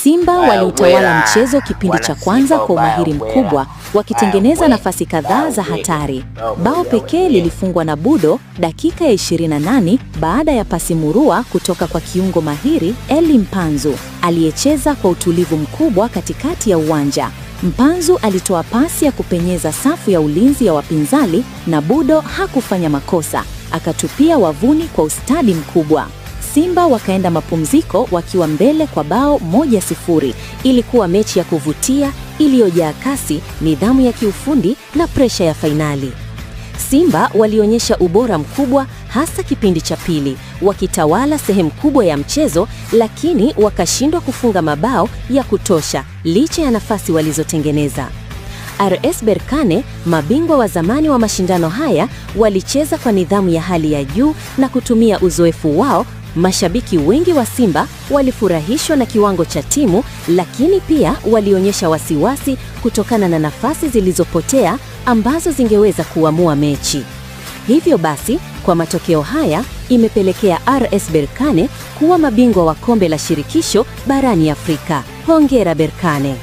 Simba waliutawala mchezo kipindi cha kwanza kwa umahiri mkubwa, wakitengeneza nafasi kadhaa za hatari. Bao pekee lilifungwa na Budo dakika ya 28 baada ya pasi murua kutoka kwa kiungo mahiri Eli Mpanzu, aliyecheza kwa utulivu mkubwa katikati ya uwanja. Mpanzu alitoa pasi ya kupenyeza safu ya ulinzi ya wapinzani na Budo hakufanya makosa, akatupia wavuni kwa ustadi mkubwa. Simba wakaenda mapumziko wakiwa mbele kwa bao 1-0. Ilikuwa mechi ya kuvutia iliyojaa kasi, nidhamu ya kiufundi na presha ya fainali. Simba walionyesha ubora mkubwa hasa kipindi cha pili, wakitawala sehemu kubwa ya mchezo, lakini wakashindwa kufunga mabao ya kutosha licha ya nafasi walizotengeneza. RS Berkane, mabingwa wa zamani wa mashindano haya, walicheza kwa nidhamu ya hali ya juu na kutumia uzoefu wao. Mashabiki wengi wa Simba walifurahishwa na kiwango cha timu, lakini pia walionyesha wasiwasi kutokana na nafasi zilizopotea ambazo zingeweza kuamua mechi. Hivyo basi, kwa matokeo haya imepelekea RS Berkane kuwa mabingwa wa kombe la shirikisho barani Afrika. Hongera Berkane!